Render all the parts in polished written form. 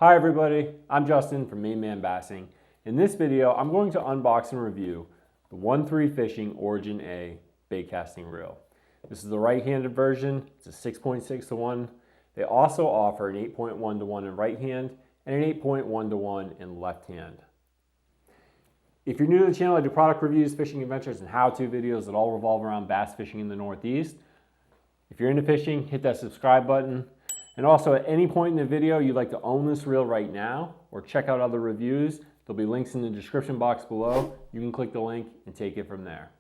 Hi everybody, I'm Justin from Main Man Bassing. In this video, I'm going to unbox and review the 1-3 Fishing Origin A bait casting reel. This is the right-handed version. It's a 6.6 to 1. They also offer an 8.1 to 1 in right hand and an 8.1 to 1 in left hand. If you're new to the channel, I do product reviews, fishing adventures, and how-to videos that all revolve around bass fishing in the Northeast. If you're into fishing, hit that subscribe button. And also, at any point in the video you'd like to own this reel right now or check out other reviews, there'll be links in the description box below. You can click the link and take it from there.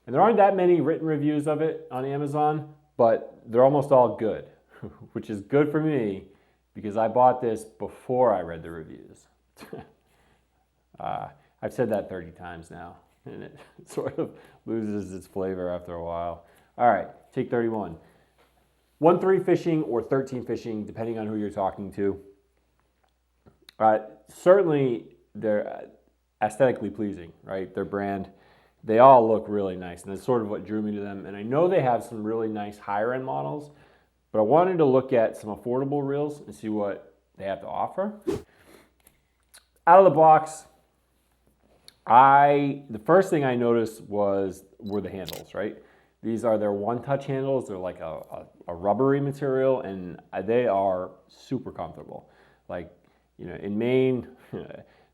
And there aren't that many written reviews of it on Amazon, but they're almost all good, which is good for me because I bought this before I read the reviews. I've said that 30 times now, and it sort of loses its flavor after a while. All right, take 31. 1-3 Fishing or 13 Fishing, depending on who you're talking to. Certainly, they're aesthetically pleasing, right? Their brand, they all look really nice, and that's sort of what drew me to them. And I know they have some really nice higher-end models, but I wanted to look at some affordable reels and see what they have to offer. Out of the box, the first thing I noticed were the handles, right? These are their one-touch handles. They're like a rubbery material, and they are super comfortable. Like, you know, in Maine,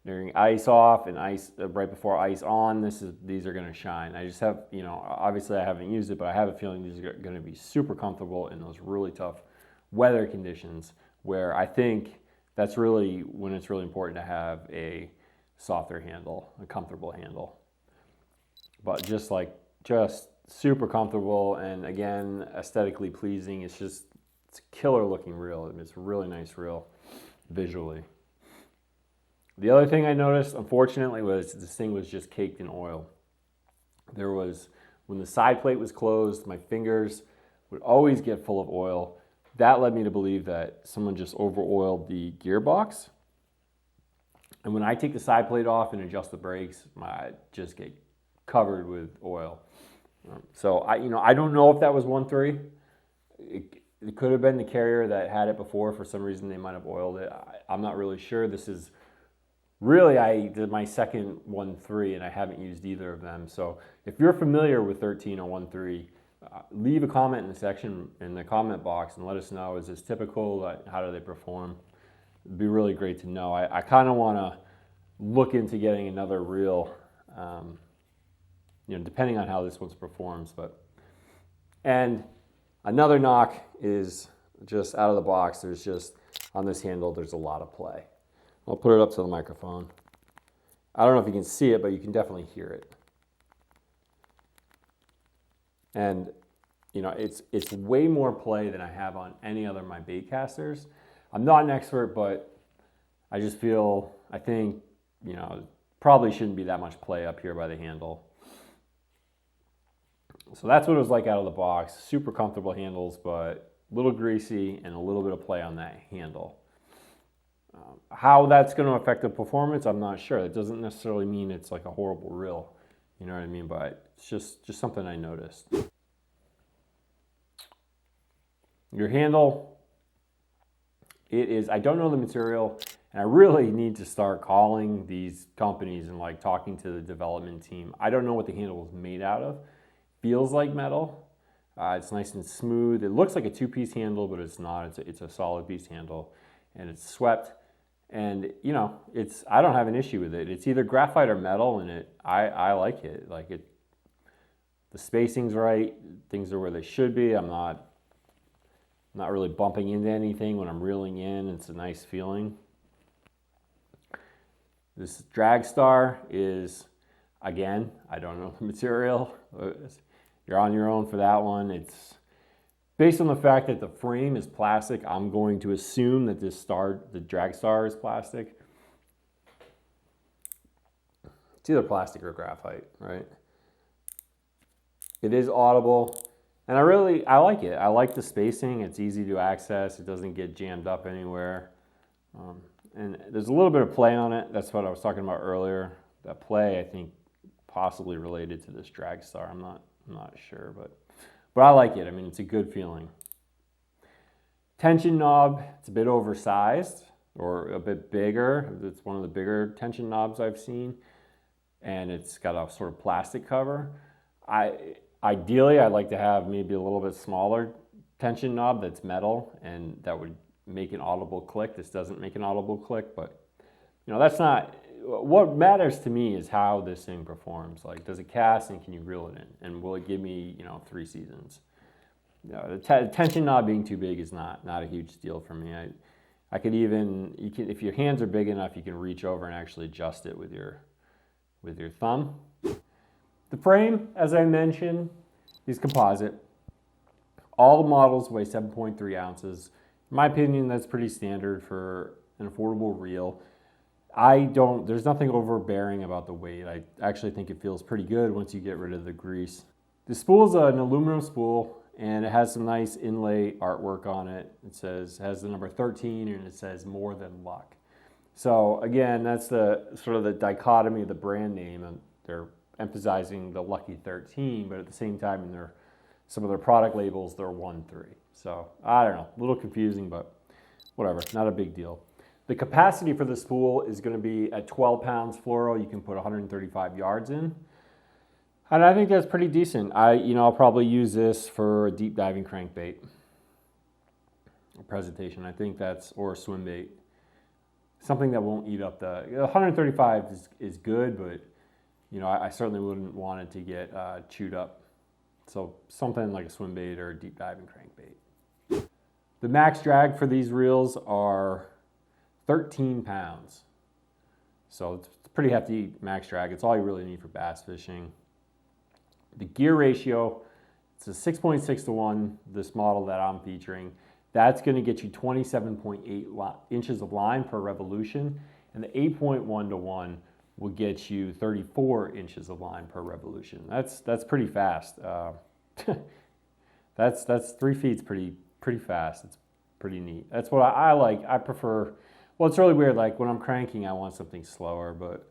during ice off and ice right before ice on, these are going to shine. I just have, you know, obviously I haven't used it, but I have a feeling these are going to be super comfortable in those really tough weather conditions, where I think that's really when it's really important to have a softer handle, a comfortable handle. But just super comfortable, and again, aesthetically pleasing. It's a killer looking reel. It's a really nice reel visually. The other thing I noticed, unfortunately, was this thing was just caked in oil. When the side plate was closed, my fingers would always get full of oil. That led me to believe that someone just over-oiled the gearbox. And when I take the side plate off and adjust the brakes, I just get covered with oil. So I don't know if that was 1-3. It could have been the carrier that had it before. For some reason, they might have oiled it. I'm not really sure. This is really, I did my second 1-3, and I haven't used either of them. So if you're familiar with 13 or 1-3, leave a comment in the comment box and let us know. Is this typical? How do they perform? It'd be really great to know. I kind of want to look into getting another reel, depending on how this one performs. And another knock is just out of the box. There's just, on this handle, there's a lot of play. I'll put it up to the microphone. I don't know if you can see it, but you can definitely hear it. And it's way more play than I have on any other of my bait casters. I'm not an expert, but I think, probably shouldn't be that much play up here by the handle. So that's what it was like out of the box. Super comfortable handles, but a little greasy and a little bit of play on that handle. How that's going to affect the performance, I'm not sure. It doesn't necessarily mean it's like a horrible reel. You know what I mean? But it's just something I noticed. Your handle, I don't know the material, and I really need to start calling these companies and talking to the development team. I don't know what the handle is made out of. Feels like metal. It's nice and smooth. It looks like a two-piece handle, but it's not. It's a solid piece handle, and it's swept. And I don't have an issue with it. It's either graphite or metal, and I like it. The spacing's right. Things are where they should be. I'm not really bumping into anything when I'm reeling in. It's a nice feeling. This drag star is, again, I don't know the material. You're on your own for that one. It's based on the fact that the frame is plastic. I'm going to assume that the drag star is plastic. It's either plastic or graphite, right? It is audible, and I like it. I like the spacing. It's easy to access. It doesn't get jammed up anywhere. And there's a little bit of play on it. That's what I was talking about earlier. That play, I think, possibly related to this drag star. I'm not sure, but I like it. I mean, it's a good feeling. Tension knob, it's a bit oversized. or a bit bigger. It's one of the bigger tension knobs I've seen, and it's got a sort of plastic cover. Ideally, I'd like to have maybe a little bit smaller tension knob that's metal, and that would make an audible click. This doesn't make an audible click, but that's not what matters to me. Is how this thing performs. Like, does it cast, and can you reel it in, and will it give me 3 seasons? The tension knob being too big is not a huge deal for me. I could even, if your hands are big enough, you can reach over and actually adjust it with your thumb. The frame, as I mentioned, is composite. All the models weigh 7.3 ounces. In my opinion, that's pretty standard for an affordable reel. There's nothing overbearing about the weight. I actually think it feels pretty good once you get rid of the grease. The spool is an aluminum spool, and it has some nice inlay artwork on it. It has the number 13, and it says "more than luck." So again, that's the sort of the dichotomy of the brand name, and they're emphasizing the lucky 13, but at the same time, in some of their product labels, they're 1-3. So I don't know, a little confusing, but whatever, not a big deal. The capacity for the spool is going to be at 12 pounds fluoro. You can put 135 yards in. And I think that's pretty decent. I'll probably use this for a deep diving crankbait presentation. I think or a swim bait. Something that won't eat up 135 is good, but I certainly wouldn't want it to get chewed up. So something like a swim bait or a deep diving crankbait. The max drag for these reels are 13 pounds. So it's pretty hefty max drag. It's all you really need for bass fishing. The gear ratio, it's a 6.6 to 1, this model that I'm featuring. That's going to get you 27.8 inches of line per revolution, and the 8.1 to 1 will get you 34 inches of line per revolution. That's pretty fast. That's 3 feet's pretty fast. It's pretty neat. That's what I like. I prefer. Well, it's really weird. Like when I'm cranking, I want something slower, but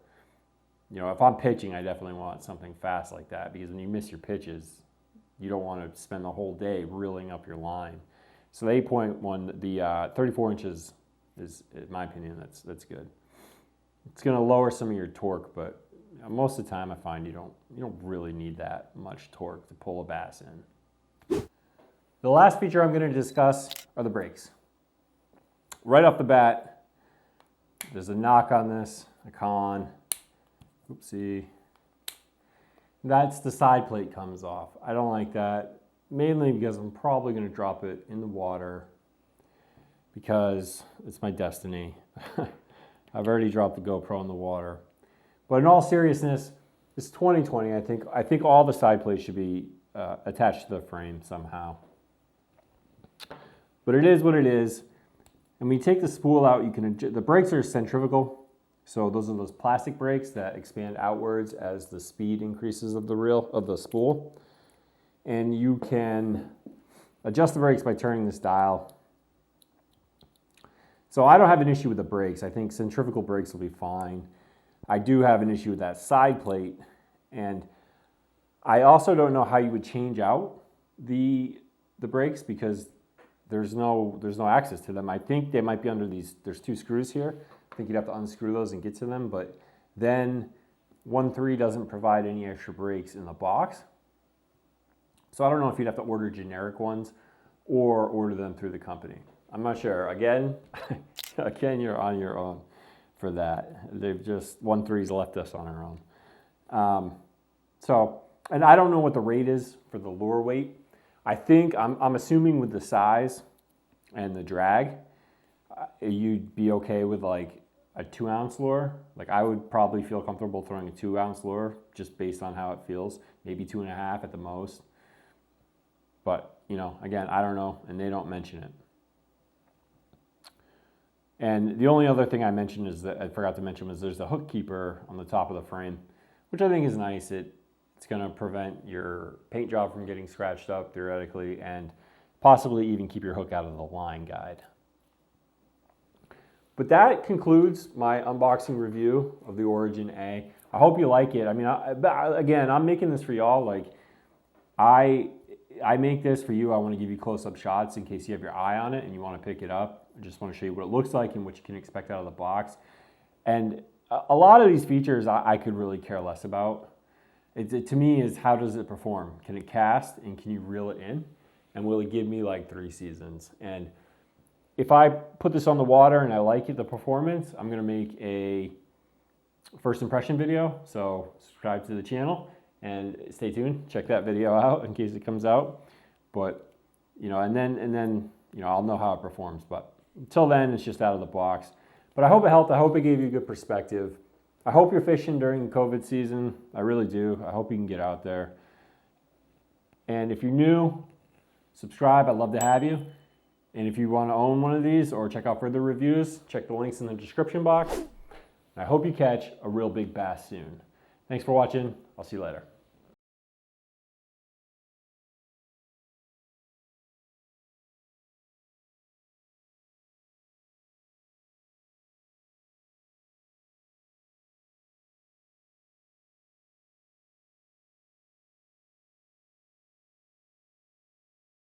if I'm pitching, I definitely want something fast like that, because when you miss your pitches, you don't want to spend the whole day reeling up your line. So the 8.1, the 34 inches is, in my opinion, that's good. It's going to lower some of your torque, but most of the time I find you don't really need that much torque to pull a bass in. The last feature I'm going to discuss are the brakes. Right off the bat, there's a knock on this, a con. Oopsie. That's the side plate comes off. I don't like that, mainly because I'm probably going to drop it in the water because it's my destiny. I've already dropped the GoPro in the water. But in all seriousness, it's 2020. I think all the side plates should be attached to the frame somehow. But it is what it is. And when you take the spool out, the brakes are centrifugal. So those are those plastic brakes that expand outwards as the speed increases of the spool. And you can adjust the brakes by turning this dial. So I don't have an issue with the brakes. I think centrifugal brakes will be fine. I do have an issue with that side plate. And I also don't know how you would change out the brakes, because there's no access to them. I think they might be under there's 2 screws here. I think you'd have to unscrew those and get to them, but then 1.3 doesn't provide any extra brakes in the box. So I don't know if you'd have to order generic ones or order them through the company. I'm not sure. Again, you're on your own for that. They've just 1.3's left us on our own. And I don't know what the rate is for the lure weight. I think I'm assuming with the size and the drag, you'd be okay with like a 2-ounce lure. Like I would probably feel comfortable throwing a 2-ounce lure just based on how it feels, maybe 2.5 at the most. But, again, I don't know, and they don't mention it. And the only other thing I mentioned I forgot to mention was there's a hook keeper on the top of the frame, which I think is nice. It's going to prevent your paint job from getting scratched up theoretically, and possibly even keep your hook out of the line guide. But that concludes my unboxing review of the Origin A. I hope you like it. I mean, again, I'm making this for y'all. Like, I make this for you. I want to give you close-up shots in case you have your eye on it and you want to pick it up. I just want to show you what it looks like and what you can expect out of the box. And a lot of these features I could really care less about. It to me is, how does it perform? Can it cast, and can you reel it in? And will it give me like 3 seasons? And if I put this on the water and I like it, the performance, I'm going to make a first impression video. So subscribe to the channel and stay tuned. Check that video out in case it comes out. But, and then I'll know how it performs. But until then, it's just out of the box. But I hope it helped. I hope it gave you a good perspective. I hope you're fishing during the COVID season. I really do. I hope you can get out there. And if you're new, subscribe. I'd love to have you. And if you want to own one of these or check out further reviews, check the links in the description box. I hope you catch a real big bass soon. Thanks for watching. I'll see you later.